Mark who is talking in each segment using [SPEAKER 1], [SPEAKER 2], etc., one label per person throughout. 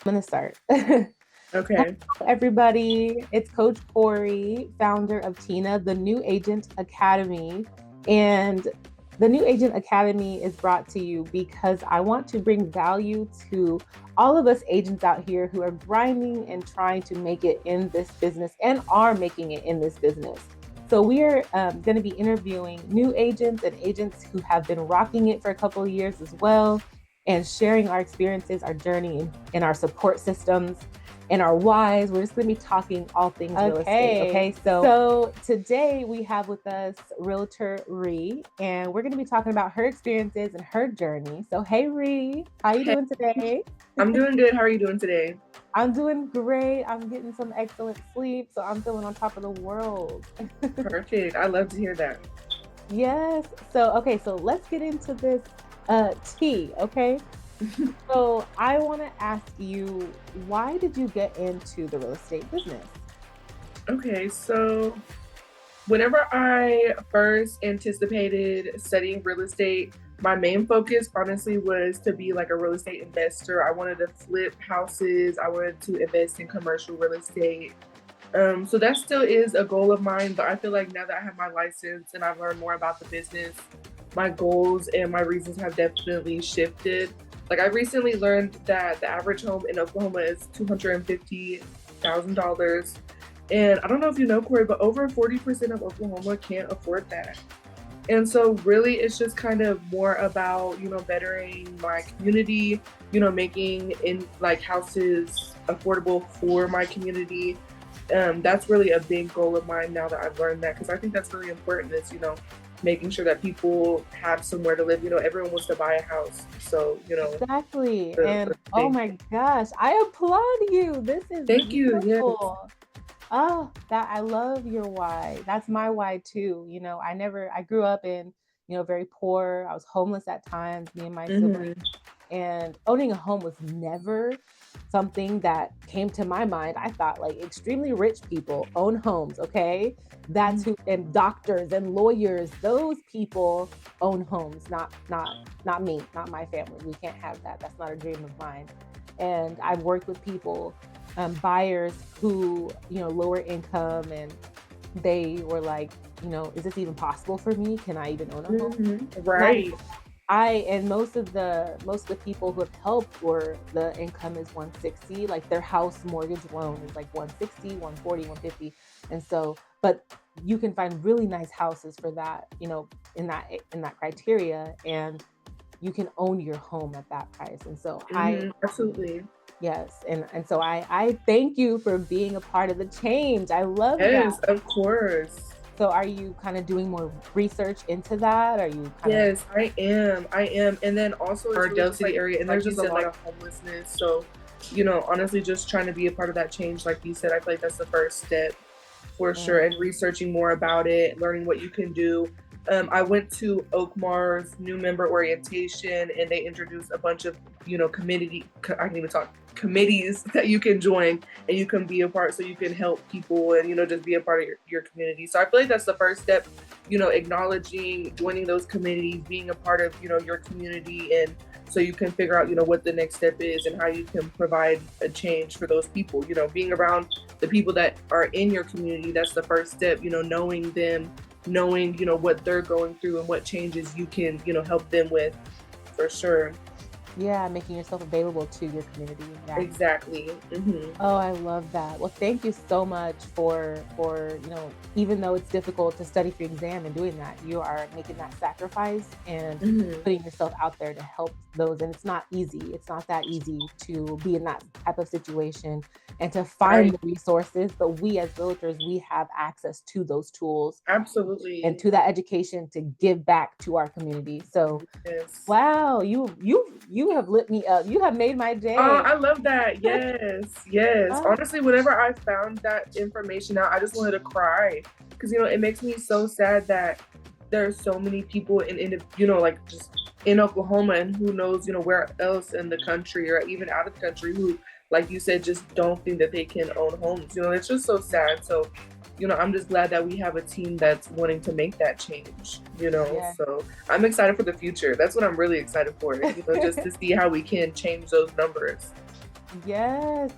[SPEAKER 1] I'm gonna start.
[SPEAKER 2] Okay.
[SPEAKER 1] Everybody, it's Coach Kori, founder of Tina, the New Agent Academy. And the New Agent Academy is brought to you because I want to bring value to all of us agents out here who are grinding and trying to make it in this business and are making it in this business. So we are going to be interviewing new agents and agents who have been rocking it for a couple of years as well, and sharing our experiences, our journey, and our support systems and our whys. We're just going to be talking all things real estate. Okay. So today we have with us Realtor Rhi, and we're going to be talking about her experiences and her journey. So, hey, Rhi, how you
[SPEAKER 2] Hey,
[SPEAKER 1] doing today?
[SPEAKER 2] I'm doing good. How are you doing today?
[SPEAKER 1] I'm doing great. I'm getting some excellent sleep, so I'm feeling on top of the world.
[SPEAKER 2] Perfect. I love to hear that.
[SPEAKER 1] Yes. So let's get into this tea, okay? So I want to ask you, why did you get into the real estate business?
[SPEAKER 2] Okay, so whenever I first anticipated studying real estate, my main focus honestly was to be like a real estate investor. I wanted to flip houses, I wanted to invest in commercial real estate. So that still is a goal of mine, but I feel like now that I have my license and I've learned more about the business, my goals and my reasons have definitely shifted. Like I recently learned that the average home in Oklahoma is $250,000. And I don't know if you know, Kori, but over 40% of Oklahoma can't afford that. And so really it's just kind of more about, bettering my community, making in like houses affordable for my community. That's really a big goal of mine now that I've learned that, because I think that's really important is, making sure that people have somewhere to live. Everyone wants to buy a house. So,
[SPEAKER 1] Exactly.
[SPEAKER 2] the
[SPEAKER 1] And oh
[SPEAKER 2] thing.
[SPEAKER 1] my gosh, I applaud you. This is
[SPEAKER 2] Thank you. Yes.
[SPEAKER 1] beautiful. Oh, that I love your why. That's my why too. I grew up in, very poor. I was homeless at times, me and my siblings.
[SPEAKER 2] Hmm.
[SPEAKER 1] And owning a home was never something that came to my mind. I thought like extremely rich people own homes, okay? That's who, and doctors and lawyers, those people own homes, not me, not my family. We can't have that. That's not a dream of mine. And I've worked with people, buyers who, lower income, and they were like, is this even possible for me? Can I even own a home?
[SPEAKER 2] Hmm.
[SPEAKER 1] And
[SPEAKER 2] Right.
[SPEAKER 1] and most of the people who have helped, were the income is 160, like their house mortgage loan is like 160, 140, 150. And so, but you can find really nice houses for that, in that criteria, and you can own your home at that price. And so
[SPEAKER 2] Hmm. Absolutely.
[SPEAKER 1] yes, and so I thank you for being a part of the change. I love that.
[SPEAKER 2] Yes, of course.
[SPEAKER 1] So are you kind of doing more research into that? Are you kind of
[SPEAKER 2] Yes, I am. I am. And then also it's our
[SPEAKER 1] really
[SPEAKER 2] Dell
[SPEAKER 1] just
[SPEAKER 2] City
[SPEAKER 1] like
[SPEAKER 2] area, and
[SPEAKER 1] like
[SPEAKER 2] there's
[SPEAKER 1] you
[SPEAKER 2] just a
[SPEAKER 1] said,
[SPEAKER 2] lot
[SPEAKER 1] like
[SPEAKER 2] of homelessness. So, honestly, just trying to be a part of that change, like you said, I feel like that's the first step for sure. And researching more about it, learning what you can do. I went to Oakmar's new member orientation, and they introduced a bunch of, I can even talk, committees that you can join and you can be a part, so you can help people and, just be a part of your community. So I feel like that's the first step, acknowledging, joining those committees, being a part of, your community, and so you can figure out, what the next step is and how you can provide a change for those people. Being around the people that are in your community, that's the first step. Knowing them, knowing, what they're going through and what changes you can, help them with, for sure.
[SPEAKER 1] yeah, making yourself available to your community. Yeah.
[SPEAKER 2] Exactly. Hmm.
[SPEAKER 1] Oh, I love that. Well, thank you so much for even though it's difficult to study for your exam and doing that, you are making that sacrifice and
[SPEAKER 2] Hmm.
[SPEAKER 1] putting yourself out there to help those. And it's not easy. It's not that easy to be in that type of situation and to find
[SPEAKER 2] Right.
[SPEAKER 1] the resources. But we as realtors, we have access to those tools and
[SPEAKER 2] Absolutely.
[SPEAKER 1] to that education to give back to our community. So
[SPEAKER 2] Yes.
[SPEAKER 1] wow, you have lit me up. You have made my
[SPEAKER 2] Oh,
[SPEAKER 1] day.
[SPEAKER 2] I love that. Yes. Yes.
[SPEAKER 1] Oh,
[SPEAKER 2] Honestly, whenever I found that information out, I just wanted to cry, because, it makes me so sad that there are so many people like just in Oklahoma, and who knows, where else in the country or even out of the country, who, like you said, just don't think that they can own homes. It's just so sad. So, I'm just glad that we have a team that's wanting to make that change.
[SPEAKER 1] yeah.
[SPEAKER 2] So I'm excited for the future. That's what I'm really excited for, just to see how we can change those numbers.
[SPEAKER 1] Yes.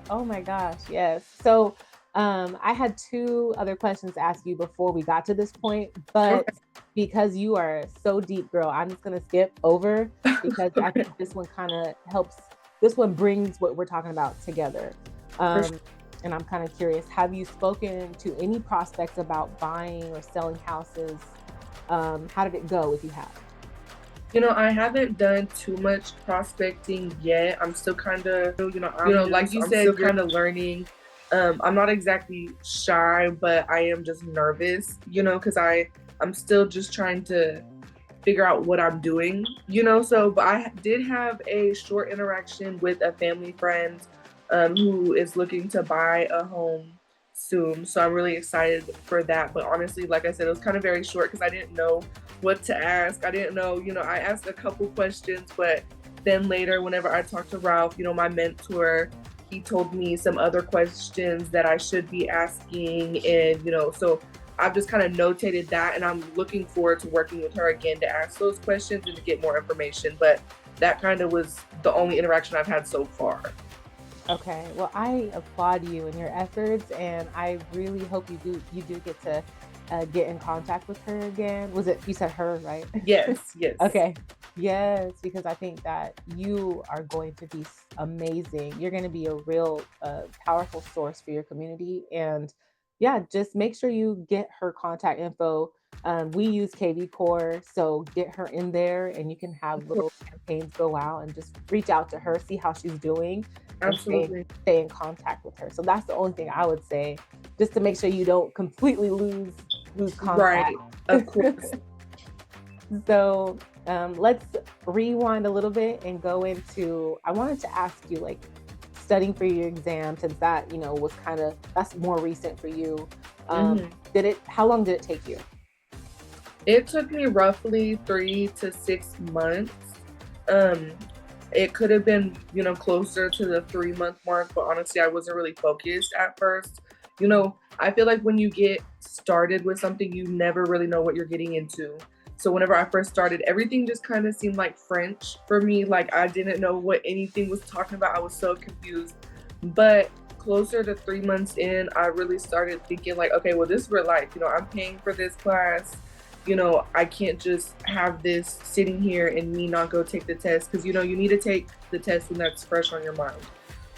[SPEAKER 1] Oh my gosh. Yes. So, I had two other questions to ask you before we got to this point, but
[SPEAKER 2] Okay.
[SPEAKER 1] because you are so deep, girl, I'm just gonna skip over because I
[SPEAKER 2] Okay.
[SPEAKER 1] think this one kind of helps. This one brings what we're talking about together.
[SPEAKER 2] For sure.
[SPEAKER 1] Um, and I'm kind of curious, have you spoken to any prospects about buying or selling houses? How did it go if you have?
[SPEAKER 2] I haven't done too much prospecting yet. I'm still kind of,
[SPEAKER 1] I'm new,
[SPEAKER 2] like
[SPEAKER 1] so
[SPEAKER 2] you
[SPEAKER 1] I'm still
[SPEAKER 2] said,
[SPEAKER 1] kind
[SPEAKER 2] you're
[SPEAKER 1] of
[SPEAKER 2] learning. I'm not exactly shy, but I am just nervous, because I'm still just trying to figure out what I'm doing, So, but I did have a short interaction with a family friend who is looking to buy a home soon. So I'm really excited for that. But honestly, like I said, it was kind of very short because I didn't know what to ask. I didn't know, I asked a couple questions, but then later, whenever I talked to Ralph, my mentor, he told me some other questions that I should be asking. And, so I've just kind of notated that, and I'm looking forward to working with her again to ask those questions and to get more information. But that kind of was the only interaction I've had so far.
[SPEAKER 1] Okay. Well, I applaud you and your efforts, and I really hope you do get to get in contact with her again. Was it you said her, right?
[SPEAKER 2] Yes, yes.
[SPEAKER 1] Okay. Yes, because I think that you are going to be amazing. You're going to be a real powerful source for your community. And yeah, just make sure you get her contact info. We use KV Core, so get her in there and you can have little campaigns go out and just reach out to her, see how she's doing, and
[SPEAKER 2] Absolutely.
[SPEAKER 1] stay in contact with her. So that's the only thing I would say, just to make sure you don't completely lose contact.
[SPEAKER 2] Right. Of course.
[SPEAKER 1] So let's rewind a little bit and go into. I wanted to ask you, like, studying for your exam, since that was kind of that's more recent for you. Um,
[SPEAKER 2] hmm
[SPEAKER 1] did it? How long did it take you?
[SPEAKER 2] It took me roughly 3 to 6 months. Um, it could have been, closer to the 3 month mark, but honestly, I wasn't really focused at first. I feel like when you get started with something, you never really know what you're getting into. So whenever I first started, everything just kind of seemed like French for me. Like I didn't know what anything was talking about. I was so confused. But closer to 3 months in, I really started thinking like, okay, well, this is real life. I'm paying for this class. I can't just have this sitting here and me not go take the test because, you need to take the test when that's fresh on your mind.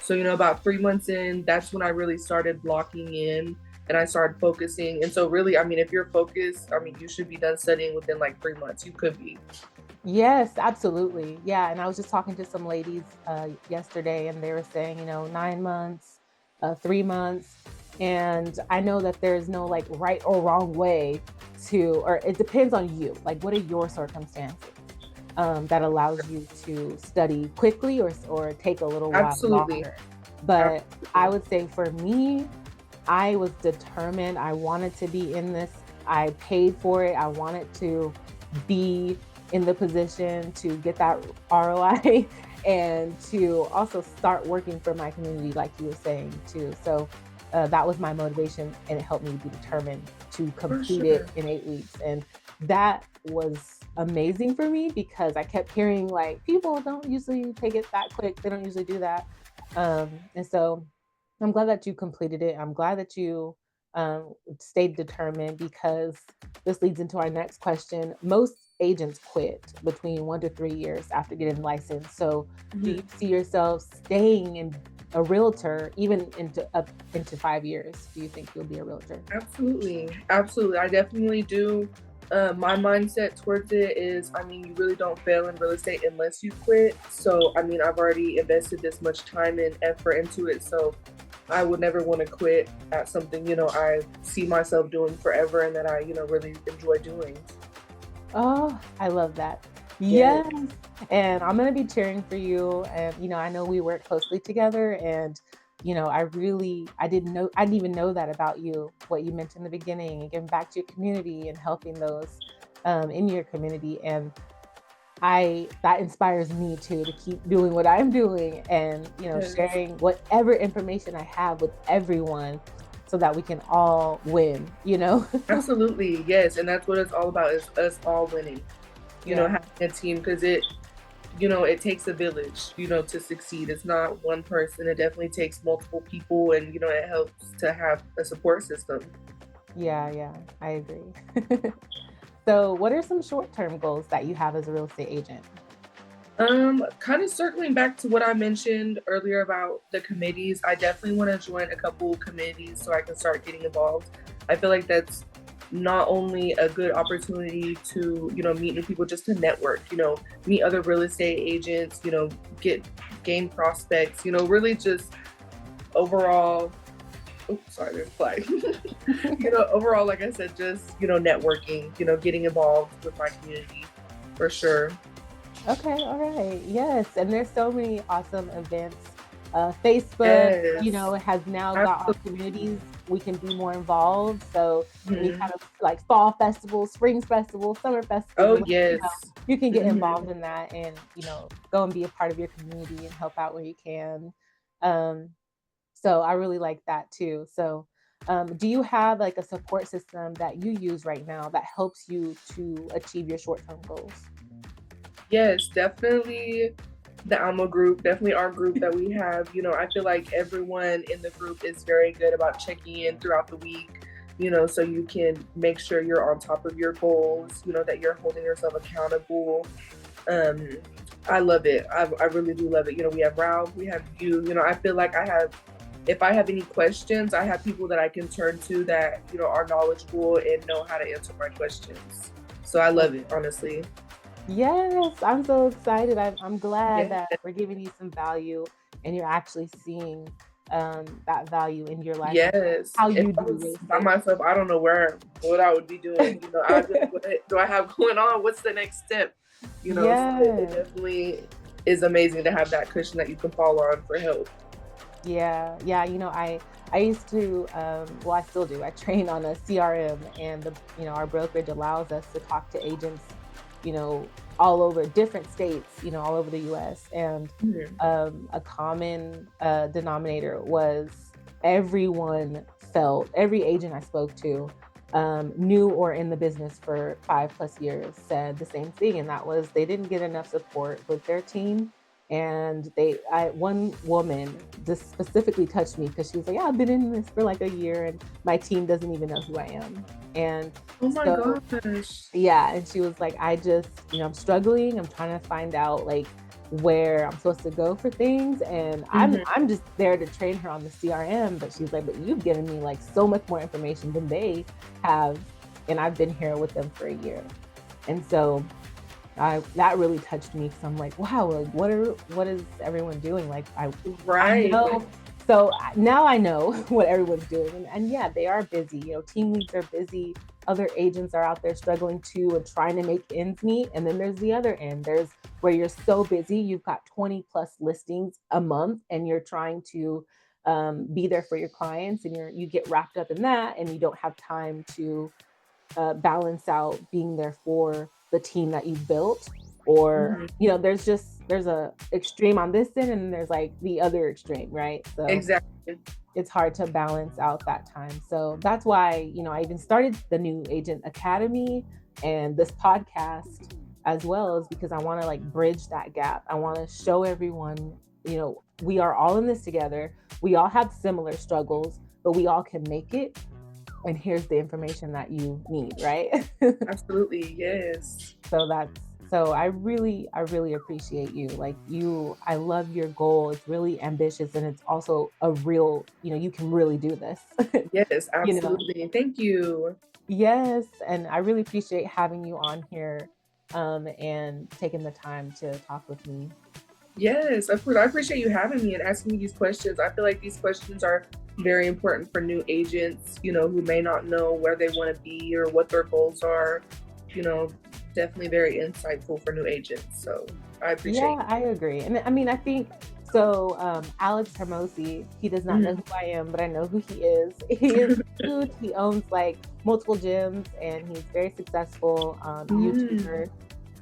[SPEAKER 2] So, about 3 months in, that's when I really started blocking in and I started focusing. And so, really, I mean, if you're focused, I mean, you should be done studying within like 3 months. You could be.
[SPEAKER 1] Yes, absolutely. Yeah, and I was just talking to some ladies yesterday, and they were saying, 9 months, 3 months, and I know that there's no like right or wrong way to, or it depends on you. Like, what are your circumstances that allows you to study quickly or take a little while
[SPEAKER 2] Absolutely.
[SPEAKER 1] longer? But I
[SPEAKER 2] Absolutely.
[SPEAKER 1] would say for me, I was determined. I wanted to be in this. I paid for it. I wanted to be in the position to get that ROI and to also start working for my community, like you were saying too. So that was my motivation, and it helped me be determined to
[SPEAKER 2] For
[SPEAKER 1] complete it
[SPEAKER 2] sure.
[SPEAKER 1] in 8 weeks. And that was amazing for me because I kept hearing like people don't usually take it that quick. They don't usually do that. And so I'm glad that you completed it. I'm glad that you stayed determined because this leads into our next question. Most agents quit between 1 to 3 years after getting licensed. So, do you
[SPEAKER 2] Mhm.
[SPEAKER 1] see yourself staying in a realtor even into up into 5 years? Do you think you'll be a realtor?
[SPEAKER 2] Absolutely. Absolutely. I definitely do. My mindset towards it is, I mean, you really don't fail in real estate unless you quit. So, I mean, I've already invested this much time and effort into it. So, I would never want to quit at something, I see myself doing forever and that I, really enjoy doing.
[SPEAKER 1] Oh, I love that.
[SPEAKER 2] Yeah.
[SPEAKER 1] Yes. And I'm going to be cheering for you. And, I know we work closely together. And, I didn't even know that about you, what you mentioned in the beginning, and giving back to your community and helping those in your community. And that inspires me too to keep doing what I'm doing and,
[SPEAKER 2] Yes.
[SPEAKER 1] sharing whatever information I have with everyone so that we can all win.
[SPEAKER 2] Absolutely. Yes. And that's what it's all about is us all winning, having
[SPEAKER 1] Yeah.
[SPEAKER 2] a team because it takes a village, to succeed. It's not one person. It definitely takes multiple people, and it helps to have a support system.
[SPEAKER 1] Yeah, I agree. So, what are some short-term goals that you have as a real estate agent?
[SPEAKER 2] Kind of circling back to what I mentioned earlier about the committees, I definitely want to join a couple committees so I can start getting involved. I feel like that's not only a good opportunity to, meet new people, just to network, meet other real estate agents, get gain prospects, really just overall. Oh, sorry, there's a flag. Overall, like I said, just, networking, getting involved with my community for sure.
[SPEAKER 1] Okay, all right. Yes, and there's so many awesome events. Facebook,
[SPEAKER 2] Yes.
[SPEAKER 1] has now got
[SPEAKER 2] Absolutely.
[SPEAKER 1] opportunities. We can be more involved. So any
[SPEAKER 2] Mhm.
[SPEAKER 1] kind of like fall festivals, spring festivals, summer festivals,
[SPEAKER 2] Oh,
[SPEAKER 1] like,
[SPEAKER 2] yes.
[SPEAKER 1] you can get
[SPEAKER 2] Mhm.
[SPEAKER 1] involved in that and, go and be a part of your community and help out where you can. Um, so I really like that too. So do you have like a support system that you use right now that helps you to achieve your short-term goals?
[SPEAKER 2] Yes, definitely the Alma group, definitely our group that we have. I feel like everyone in the group is very good about checking in throughout the week, so you can make sure you're on top of your goals, that you're holding yourself accountable. Um, I love it. I really do love it. We have Ralph, we have you. I feel like if I have any questions, I have people that I can turn to that, are knowledgeable and know how to answer my questions. So I love it, honestly.
[SPEAKER 1] Yes, I'm so excited. I'm glad
[SPEAKER 2] Yeah.
[SPEAKER 1] that we're giving you some value and you're actually seeing that value in your life and
[SPEAKER 2] Yes.
[SPEAKER 1] how
[SPEAKER 2] If
[SPEAKER 1] you
[SPEAKER 2] I
[SPEAKER 1] do real
[SPEAKER 2] was by
[SPEAKER 1] estate.
[SPEAKER 2] myself, I don't know what I would be doing. I'd be like, "What do I have going on? What's the next step?" So it
[SPEAKER 1] Yes.
[SPEAKER 2] definitely is amazing to have that cushion that you can fall on for help.
[SPEAKER 1] Yeah. I used to well, I still do. I train on a CRM and our brokerage allows us to talk to agents, all over different states, all over the US. And
[SPEAKER 2] Mhm.
[SPEAKER 1] a common denominator was every agent I spoke to, new or in the business for 5+ years, said the same thing, and that was they didn't get enough support with their team. And one woman just specifically touched me because she was like, "Yeah, I've been in this for like a year, and my team doesn't even know who I am." And
[SPEAKER 2] Oh my
[SPEAKER 1] so
[SPEAKER 2] gosh.
[SPEAKER 1] yeah, and she was like, "I just, I'm struggling. I'm trying to find out like where I'm supposed to go for things, and I'm
[SPEAKER 2] Mhm.
[SPEAKER 1] I'm just there to train her on the CRM." But she's like, "But you've given me like so much more information than they have, and I've been here with them for a year." And so I that really touched me because I'm like, wow, like what is everyone doing? Like I
[SPEAKER 2] Right.
[SPEAKER 1] know. So now I know what everyone's doing, and yeah, they are busy. Team leads are busy. Other agents are out there struggling too and trying to make ends meet. And then there's the other end. There's where you're so busy, you've got 20 plus listings a month, and you're trying to be there for your clients, and you get wrapped up in that, and you don't have time to balance out being there for the team that you've built. Or
[SPEAKER 2] Mhm.
[SPEAKER 1] there's a extreme on this end and there's like the other extreme, right? So
[SPEAKER 2] Exactly.
[SPEAKER 1] it's hard to balance out that time. So that's why I even started the New Agent Academy and this podcast as well, is because I want to like bridge that gap. I want to show everyone, we are all in this together. We all have similar struggles, but we all can make it, and here's the information that you need, right?
[SPEAKER 2] Absolutely. Yes.
[SPEAKER 1] So that's so I really appreciate you. Like I love your goal. It's really ambitious and it's also a real, you can really do this.
[SPEAKER 2] Yes,
[SPEAKER 1] you know.
[SPEAKER 2] absolutely. Thank you.
[SPEAKER 1] Yes, and I really appreciate having you on here and taking the time to talk with me.
[SPEAKER 2] Yes, of course. I appreciate you having me and asking me these questions. I feel like these questions are very important for new agents, who may not know where they want to be or what their goals are. You know, Definitely very insightful for new agents. So I appreciate
[SPEAKER 1] Yeah, I agree. And I mean, I think so. Alex Hermosi, he does not know
[SPEAKER 2] you.
[SPEAKER 1] who I am, but I know who he is. He is huge. He owns like multiple gyms and he's very successful
[SPEAKER 2] Mhm.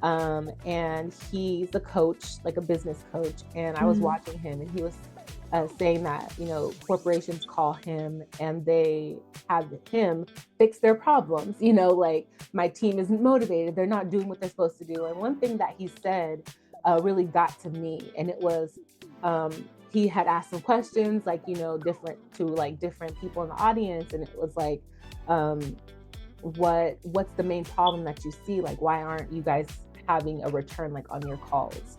[SPEAKER 1] YouTuber. And he's a coach, like a business coach. And I was
[SPEAKER 2] Mhm.
[SPEAKER 1] watching him and he was saying that, corporations call him and they have him fix their problems, like my team isn't motivated. They're not doing what they're supposed to do. And one thing that he said really got to me. And it was, he had asked some questions, like, different to like different people in the audience. And it was like, what's the main problem that you see? Like, why aren't you guys having a return like on your calls?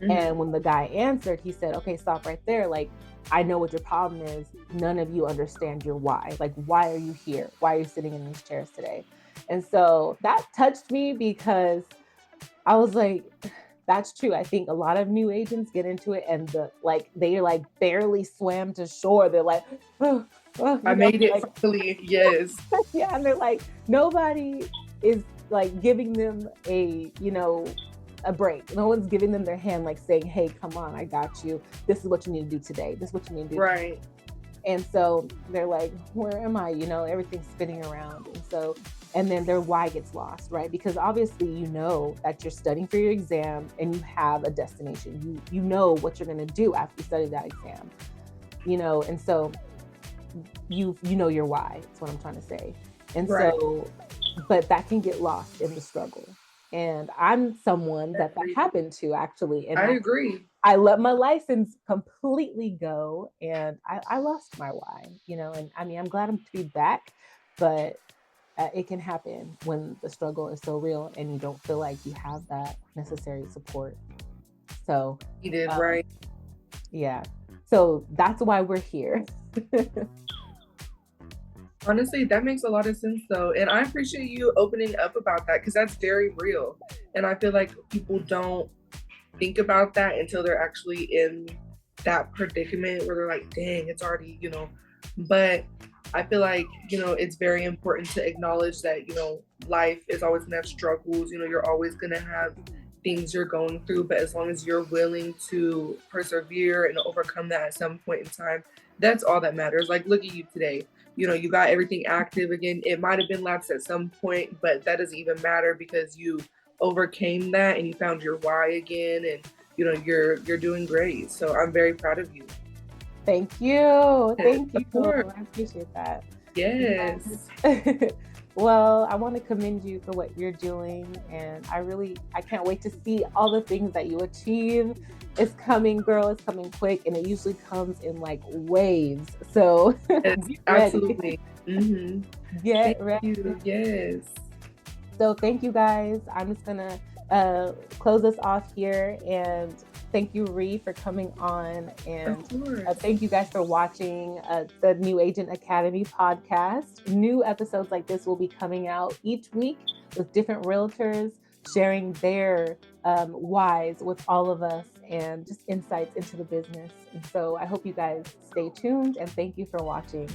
[SPEAKER 1] Mm-hmm. And when the guy answered, he said, okay, stop right there. Like, I know what your problem is. None of you understand your why. Like, why are you here? Why are you sitting in these chairs today? And so that touched me, because I was like, that's true. I think a lot of new agents get into it and they like barely swam to shore. They're like, oh,
[SPEAKER 2] I made it finally. Yes.
[SPEAKER 1] Yeah. And they're like, nobody is like giving them a break. No one's giving them their hand, like saying, hey, come on, I got you. This is what you need to do today. This is what you need to do.
[SPEAKER 2] Right.
[SPEAKER 1] And so they're like, where am I? Everything's spinning around. And then their why gets lost, right? Because obviously that you're studying for your exam and you have a destination. You know what you're going to do after you study that exam, and so you know your why. That's what I'm trying to say. And right. So, but that can get lost in the struggle. And I'm someone that happened to, actually. And
[SPEAKER 2] I agree.
[SPEAKER 1] I let my license completely go, and I lost my why, and I mean, I'm glad to be back, but it can happen when the struggle is so real and you don't feel like you have that necessary support. So
[SPEAKER 2] you did right.
[SPEAKER 1] Yeah. So that's why we're here.
[SPEAKER 2] Honestly, that makes a lot of sense though. And I appreciate you opening up about that, because that's very real. And I feel like people don't think about that until they're actually in that predicament where they're like, dang, it's already, but I feel like, it's very important to acknowledge that, life is always gonna have struggles, you're always gonna have things you're going through, but as long as you're willing to persevere and overcome that at some point in time, that's all that matters. Like, look at you today. You got everything active again. It might have been lapsed at some point, but that doesn't even matter, because you overcame that and you found your why again, and you're doing great. So I'm very proud of you.
[SPEAKER 1] Thank you. Thank you. I appreciate that.
[SPEAKER 2] Yes.
[SPEAKER 1] Well, I want to commend you for what you're doing, and I can't wait to see all the things that you achieve. It's coming, girl. It's coming quick, and it usually comes in like waves. So
[SPEAKER 2] yes, absolutely. Mm-hmm.
[SPEAKER 1] Get ready.
[SPEAKER 2] Yes.
[SPEAKER 1] So thank you, guys. I'm just gonna close us off here, and thank you, Rhi, for coming on, and thank you guys for watching the New Agent Academy podcast. New episodes like this will be coming out each week with different realtors sharing their whys with all of us and just insights into the business. And so I hope you guys stay tuned, and thank you for watching.